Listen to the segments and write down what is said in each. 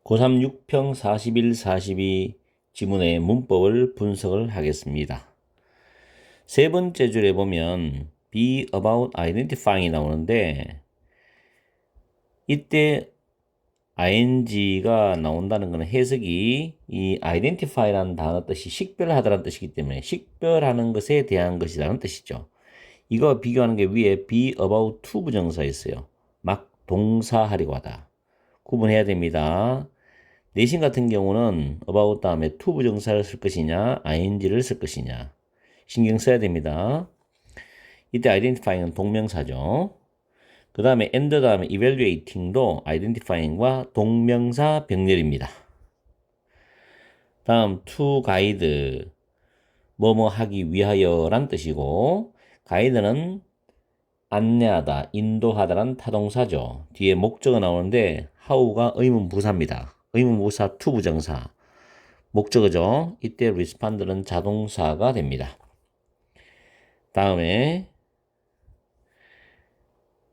고3 6평 41, 42 지문의 문법을 분석을 하겠습니다. 세 번째 줄에 보면 be about identifying이 나오는데 이때 ing가 나온다는 것은 해석이 이 identify라는 단어 뜻이 식별하다라는 뜻이기 때문에 식별하는 것에 대한 것이라는 뜻이죠. 이거 비교하는 게 위에 be about to 부정사 있어요. 막 동사하려고 하다. 구분해야 됩니다. 내신 같은 경우는 about 다음에 to 부정사를 쓸 것이냐 ing를 쓸 것이냐 신경 써야 됩니다. 이때 identifying은 동명사죠. 그 다음에 and 다음에 evaluating도 identifying과 동명사 병렬입니다. 다음 to guide 뭐뭐 하기 위하여 란 뜻이고 guide는 안내하다, 인도하다란 타동사죠. 뒤에 목적어 나오는데 how가 의문부사입니다. 의문부사 to 부정사 목적어죠. 이때 respond는 자동사가 됩니다. 다음에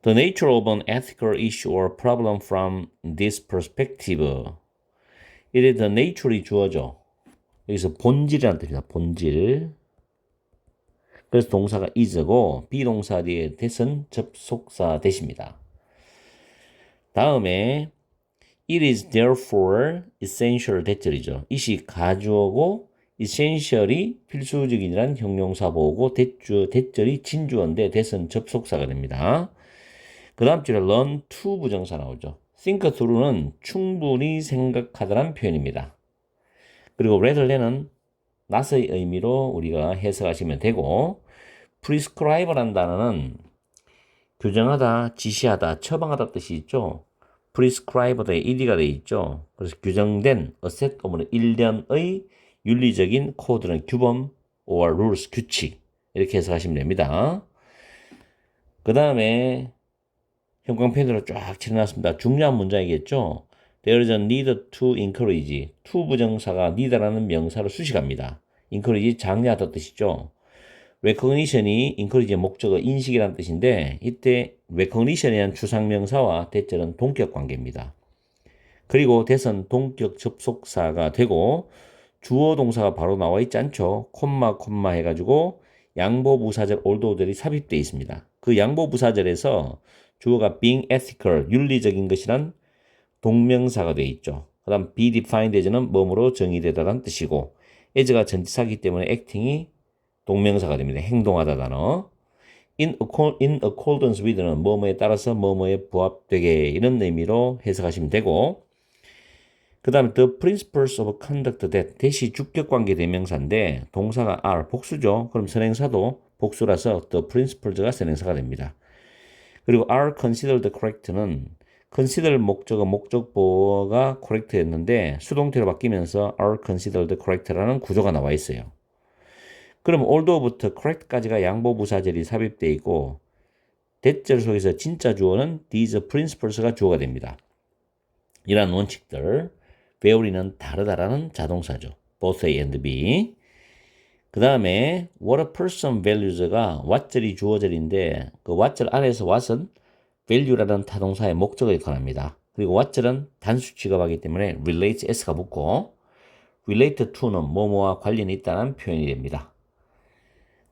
The nature of an ethical issue or problem from this perspective. 이래 the nature이 주어져. 여기서 본질이라는 뜻입니다. 본질. 그래서 동사가 is고 비동사 뒤에 that은 접속사 that입니다. 다음에 It is therefore essential that절이죠. it이 가주어고 essential이 필수적이라는 형용사 보고 that절이 진주어인데 that은 접속사가 됩니다. 그 다음 줄에 learn to 부정사 나오죠. think through는 충분히 생각하다라는 표현입니다. 그리고 rather than은 not의 의미로 우리가 해석하시면 되고 prescribe라는 단어는 규정하다, 지시하다, 처방하다 뜻이 있죠. prescribe에 ed가 되어 있죠. 그래서 규정된 어셋 또는 일련의 윤리적인 코드는 규범 or rules, 규칙 이렇게 해석하시면 됩니다. 그 다음에 형광펜으로 쫙 칠해놨습니다. 중요한 문장이겠죠. There is a need to encourage. to 부정사가 need라는 명사를 수식합니다. encourage 장려하다 뜻이죠. recognition이 encourage의 목적어 인식이라는 뜻인데 이때 recognition이라는 추상명사와 대절은 동격 관계입니다. 그리고 that은 동격 접속사가 되고 주어 동사가 바로 나와 있지 않죠. 콤마 해가지고 양보부사절 although들이 삽입되어 있습니다. 그 양보부사절에서 주어가 being ethical, 윤리적인 것이란 동명사가 되어 있죠. 그 다음 be defined as는 뭐뭐로 정의되다라는 뜻이고 as가 전치사이기 때문에 acting이 동명사가 됩니다. 행동하다 단어. in accordance with는 뭐뭐에 따라서 뭐뭐에 부합되게 이런 의미로 해석하시면 되고 그 다음에 the principles of conduct that that이 주격관계 대명사인데 동사가 are 복수죠. 그럼 선행사도 복수라서 the principles가 선행사가 됩니다. 그리고 are considered correct는 consider 목적어 목적보어가 correct였는데 수동태로 바뀌면서 are considered correct라는 구조가 나와 있어요. 그럼 although부터 correct까지가 양보부사절이 삽입되어 있고 대절 속에서 진짜 주어는 these principles가 주어가 됩니다. 이러한 원칙들 vary는 다르다라는 자동사죠. both A and B. 그 다음에 what a person values가 what절이 주어절인데 그 what절 안에서 what은 value라는 타동사의 목적어에 관합니다. 그리고 what절은 단수 취급하기 때문에 relate s가 붙고 relate to는 뭐뭐와 관련이 있다는 표현이 됩니다.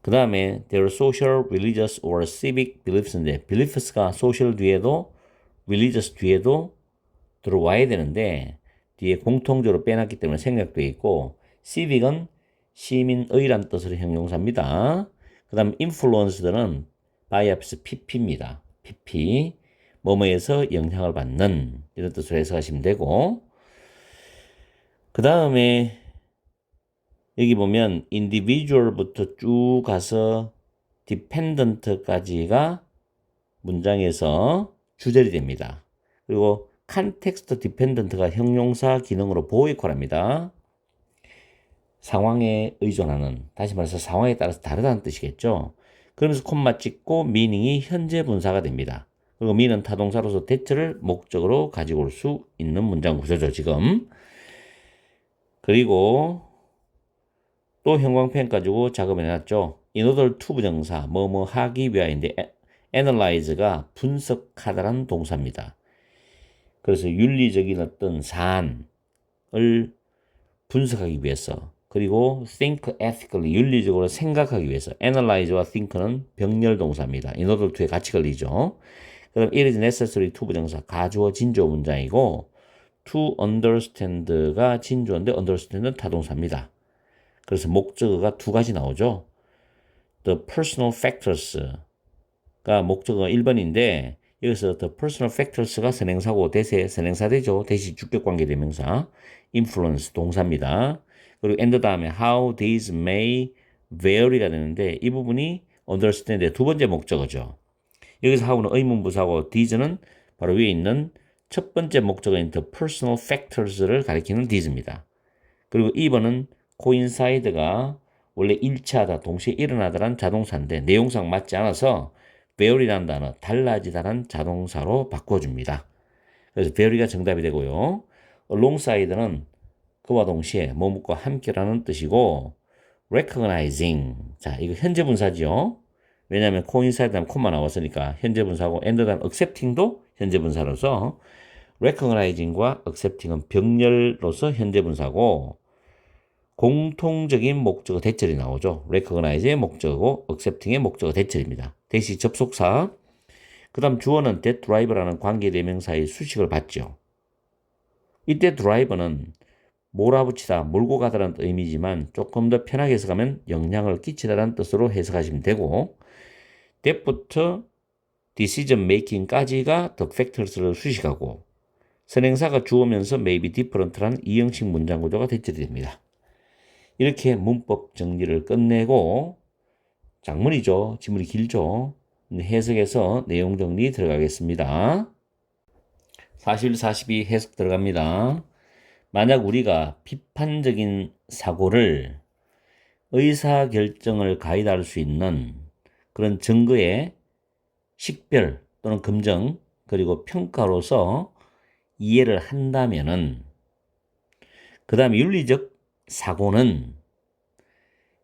그 다음에 their social, religious or civic beliefs인데 beliefs가 social 뒤에도 religious 뒤에도 들어와야 되는데 뒤에 공통적으로 빼놨기 때문에 생략되어 있고 civic은 시민의란 뜻으로 형용사입니다. 그 다음 influence들은 by 앞에서 pp입니다. pp 뭐뭐에서 영향을 받는 이런 뜻으로 해석하시면 되고 그 다음에 여기 보면 individual부터 쭉 가서 dependent까지가 문장에서 주절이 됩니다. 그리고 context dependent가 형용사 기능으로 보호역할합니다. 상황에 의존하는, 다시 말해서 상황에 따라서 다르다는 뜻이겠죠. 그러면서 콤마 찍고 meaning이 현재 분사가 됩니다. 그리고 mean은 타동사로서 that를 목적으로 가지고 올 수 있는 문장 구조죠, 지금. 그리고 또 형광펜 가지고 작업해놨죠. in order to 부정사, 뭐뭐 하기 위하여인데 analyze가 분석하다라는 동사입니다. 그래서 윤리적인 어떤 사안을 분석하기 위해서, 그리고 think ethically, 윤리적으로 생각하기 위해서. analyze와 think는 병렬 동사입니다. 인어들 뒤에 같이 걸리죠. 그럼 it is necessary to 부정사, 가주어 진주어 문장이고, to understand가 진주어인데 understand는 타동사입니다. 그래서 목적어가 두 가지 나오죠. The personal factors가 목적어 1번인데 여기서 the personal factors가 선행사고 대세 선행사되죠. 대시 주격관계 대명사. influence 동사입니다. 그리고 and 다음에 how these may vary가 되는데 이 부분이 understand의 두 번째 목적어죠. 여기서 how는 의문부사고 these는 바로 위에 있는 첫 번째 목적어인 the personal factors를 가리키는 these입니다. 그리고 2번은 coincide가 원래 일치하다, 동시에 일어나다란 자동사인데 내용상 맞지 않아서 vary라는 단어, 달라지다란 자동사로 바꿔줍니다. 그래서 vary가 정답이 되고요. alongside는 그와 동시에 뭐뭇과 함께라는 뜻이고 recognizing, 자 이거 현재 분사죠. 왜냐하면 coincide 다음에 콤마 나왔으니까 현재 분사고 and 다음 accepting도 현재 분사로서 recognizing과 accepting은 병렬로서 현재 분사고 공통적인 목적어 대절이 나오죠. recognize의 목적어고 accepting의 목적어 대절입니다. 대시 접속사. 그 다음 주어는 that driver라는 관계대명사의 수식을 받죠. 이때 driver는 몰아붙이다, 몰고 가다라는 의미지만 조금 더 편하게 해석하면 영향을 끼치다라는 뜻으로 해석하시면 되고 that부터 decision making까지가 the factors를 수식하고 선행사가 주어면서 may be different라는 이형식 문장 구조가 대절이 됩니다. 이렇게 문법 정리를 끝내고 장문이죠. 지문이 길죠. 해석해서 내용 정리 들어가겠습니다. 41, 42 해석 들어갑니다. 만약 우리가 비판적인 사고를 의사결정을 가이드할 수 있는 그런 증거의 식별 또는 검증 그리고 평가로서 이해를 한다면은 그 다음에 윤리적 사고는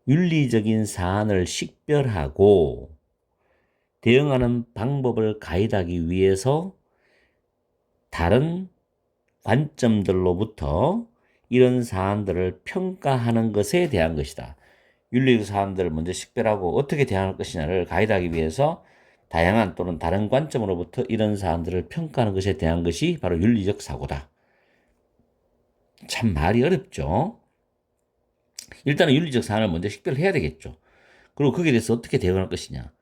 윤리적인 사안을 식별하고 대응하는 방법을 가이드하기 위해서 다른 관점들로부터 이런 사안들을 평가하는 것에 대한 것이다. 윤리적 사안들을 먼저 식별하고 어떻게 대응할 것이냐를 가이드하기 위해서 다양한 또는 다른 관점으로부터 이런 사안들을 평가하는 것에 대한 것이 바로 윤리적 사고다. 참 말이 어렵죠. 일단은 윤리적 사안을 먼저 식별해야 되겠죠. 그리고 거기에 대해서 어떻게 대응할 것이냐.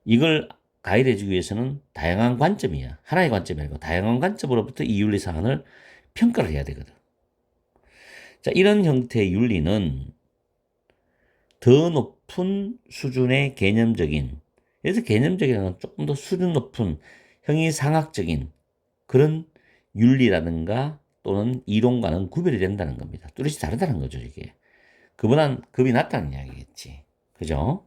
이걸 가이드해 주기 위해서는 다양한 관점이야. 하나의 관점이 아니고 다양한 관점으로부터 이 윤리 사안을 평가를 해야 되거든. 자, 이런 형태의 윤리는 더 높은 수준의 개념적인, 그래서 개념적이라는 건 조금 더 수준 높은 형이상학적인 그런 윤리라든가 또는 이론과는 구별이 된다는 겁니다. 뚜렷이 다르다는 거죠, 이게. 그보단 급이 낮다는 이야기겠지. 그죠?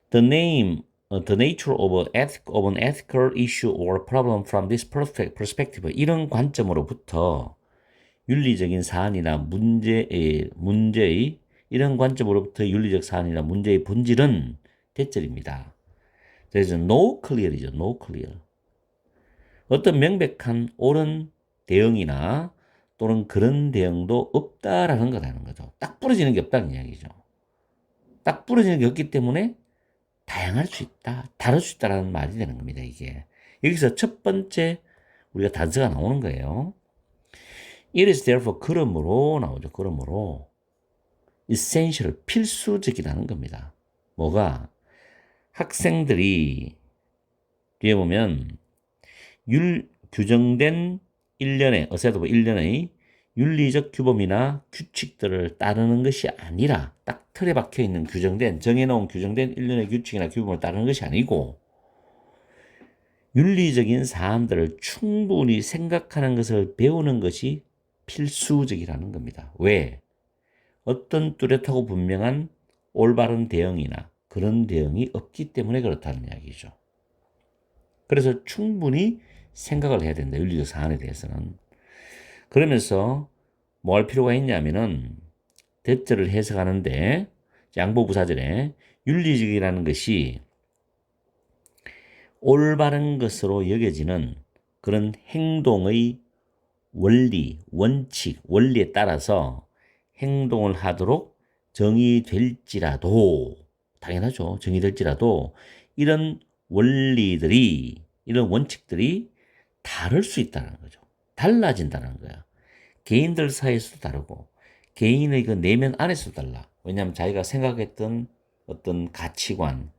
The nature of an ethical issue or problem from this perspective. 이런 관점으로부터 윤리적인 사안이나 문제의 이런 관점으로부터 윤리적 사안이나 문제의 본질은 대절입니다. 그래서 no clear이죠. no clear. 어떤 명백한 옳은 대응이나 또는 그런 대응도 없다라는 거라는 거죠. 딱 부러지는 게 없다는 이야기죠. 딱 부러지는 게 없기 때문에 다양할 수 있다, 다를 수 있다라는 말이 되는 겁니다, 이게. 여기서 첫 번째 우리가 단서가 나오는 거예요. It is therefore 그러므로 나오죠. 그러므로 essential 필수적이라는 겁니다. 뭐가? 학생들이 뒤에 보면 규정된 어세도 1년의 윤리적 규범이나 규칙들을 따르는 것이 아니라 딱 틀에 박혀 있는 정해놓은 규정된 일련의 규칙이나 규범을 따르는 것이 아니고 윤리적인 사안들을 충분히 생각하는 것을 배우는 것이 필수적이라는 겁니다. 왜? 어떤 뚜렷하고 분명한 올바른 대응이나 그런 대응이 없기 때문에 그렇다는 이야기죠. 그래서 충분히 생각을 해야 된다. 윤리적 사안에 대해서는. 그러면서 뭐 할 필요가 있냐면은 대절을 해석하는데 양보부사절에 윤리적이라는 것이 올바른 것으로 여겨지는 그런 행동의 원리, 원칙, 원리에 따라서 행동을 하도록 정의될지라도, 당연하죠. 정의될지라도 이런 원리들이, 이런 원칙들이 다를 수 있다는 거죠. 달라진다는 거야. 개인들 사이에서도 다르고 개인의 그 내면 안에서도 달라. 왜냐하면 자기가 생각했던 어떤 가치관,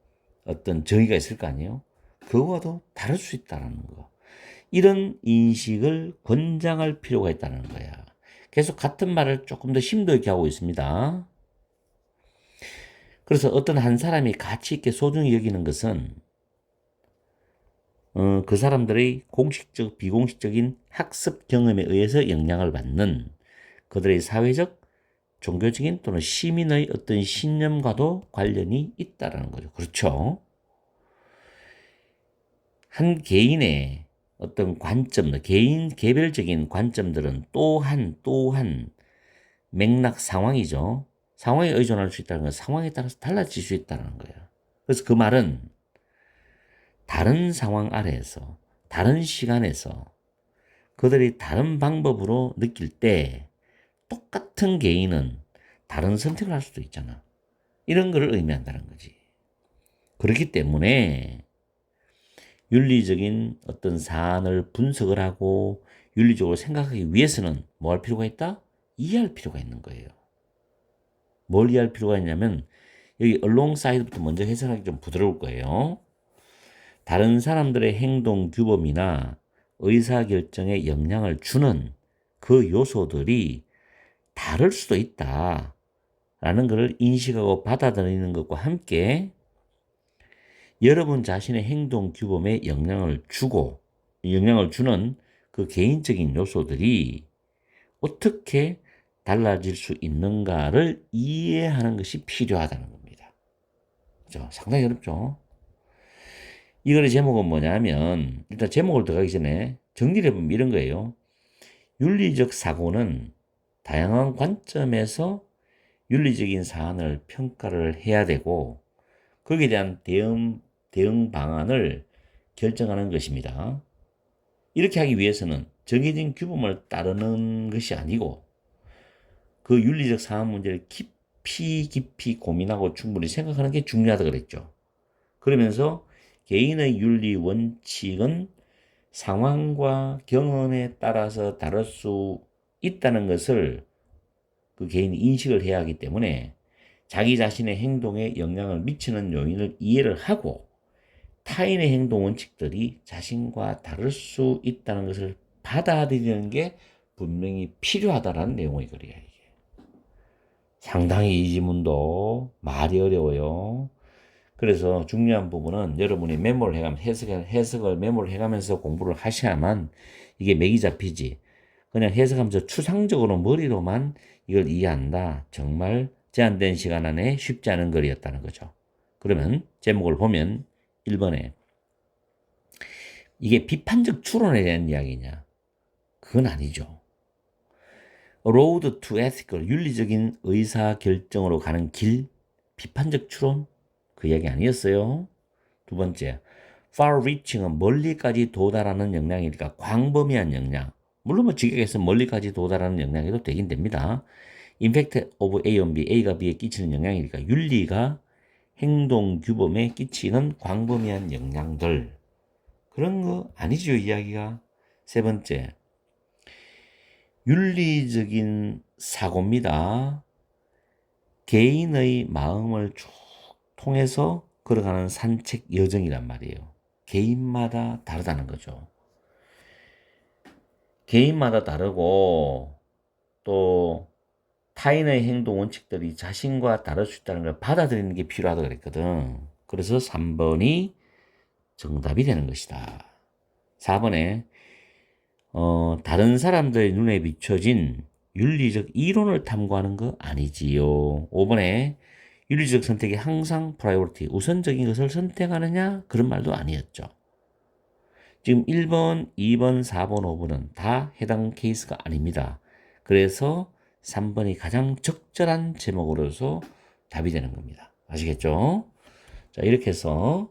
어떤 정의가 있을 거 아니에요. 그거와도 다를 수 있다는 거. 이런 인식을 권장할 필요가 있다는 거야. 계속 같은 말을 조금 더 심도 있게 하고 있습니다. 그래서 어떤 한 사람이 가치 있게 소중히 여기는 것은 그 사람들의 공식적, 비공식적인 학습 경험에 의해서 영향을 받는 그들의 사회적, 종교적인 또는 시민의 어떤 신념과도 관련이 있다는 거죠. 그렇죠? 한 개인의 어떤 관점, 개인 개별적인 관점들은 또한 맥락 상황이죠. 상황에 의존할 수 있다는 건 상황에 따라서 달라질 수 있다는 거예요. 그래서 그 말은 다른 상황 아래에서, 다른 시간에서 그들이 다른 방법으로 느낄 때 똑같은 개인은 다른 선택을 할 수도 있잖아. 이런 걸 의미한다는 거지. 그렇기 때문에 윤리적인 어떤 사안을 분석을 하고 윤리적으로 생각하기 위해서는 뭐 할 필요가 있다? 이해할 필요가 있는 거예요. 뭘 이해할 필요가 있냐면 여기 alongside부터 먼저 해석하기 좀 부드러울 거예요. 다른 사람들의 행동 규범이나 의사결정에 영향을 주는 그 요소들이 다를 수도 있다. 라는 것을 인식하고 받아들이는 것과 함께 여러분 자신의 행동 규범에 영향을 주는 그 개인적인 요소들이 어떻게 달라질 수 있는가를 이해하는 것이 필요하다는 겁니다. 그죠? 상당히 어렵죠? 이 글의 제목은 뭐냐면, 일단 제목을 들어가기 전에 정리를 해보면 이런 거예요. 윤리적 사고는 다양한 관점에서 윤리적인 사안을 평가를 해야 되고, 거기에 대한 대응 방안을 결정하는 것입니다. 이렇게 하기 위해서는 정해진 규범을 따르는 것이 아니고 그 윤리적 사안 문제를 깊이 고민하고 충분히 생각하는 게 중요하다 그랬죠. 그러면서 개인의 윤리 원칙은 상황과 경험에 따라서 다를 수 있다는 것을 그 개인이 인식을 해야 하기 때문에 자기 자신의 행동에 영향을 미치는 요인을 이해를 하고 타인의 행동 원칙들이 자신과 다를 수 있다는 것을 받아들이는 게 분명히 필요하다라는 내용의 글이야, 이게. 상당히 이 지문도 말이 어려워요. 그래서 중요한 부분은 여러분이 메모를 해가면서 해석을 메모를 해가면서 공부를 하셔야만 이게 맥이 잡히지. 그냥 해석하면서 추상적으로 머리로만 이걸 이해한다. 정말 제한된 시간 안에 쉽지 않은 글이었다는 거죠. 그러면 제목을 보면 1번에 이게 비판적 추론에 대한 이야기냐? 그건 아니죠. Road to ethical, 윤리적인 의사결정으로 가는 길, 비판적 추론? 그 이야기 아니었어요. 두 번째, far-reaching은 멀리까지 도달하는 영향이니까 광범위한 영향. 물론 뭐 직역해서 멀리까지 도달하는 영향이도 되긴 됩니다. Impact of A on B, A가 B에 끼치는 영향이니까 윤리가 행동 규범에 끼치는 광범위한 영향들. 그런 거 아니죠, 이야기가. 세 번째, 윤리적인 사고입니다. 개인의 마음을 쭉 통해서 걸어가는 산책 여정이란 말이에요. 개인마다 다르다는 거죠. 개인마다 다르고 또 타인의 행동 원칙들이 자신과 다를 수 있다는 걸 받아들이는 게 필요하다고 그랬거든. 그래서 3번이 정답이 되는 것이다. 4번에 다른 사람들의 눈에 비춰진 윤리적 이론을 탐구하는 거 아니지요. 5번에 윤리적 선택이 항상 프라이오리티, 우선적인 것을 선택하느냐? 그런 말도 아니었죠. 지금 1번, 2번, 4번, 5번은 다 해당 케이스가 아닙니다. 그래서 3번이 가장 적절한 제목으로서 답이 되는 겁니다. 아시겠죠? 자, 이렇게 해서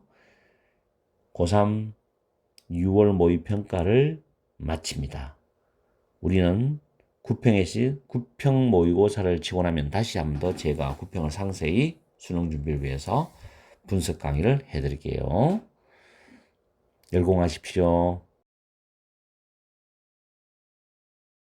고3 6월 모의평가를 마칩니다. 우리는 9평 모의고사를 치고 나면 다시 한번 더 제가 9평을 상세히 수능 준비를 위해서 분석 강의를 해드릴게요. 열공하십시오.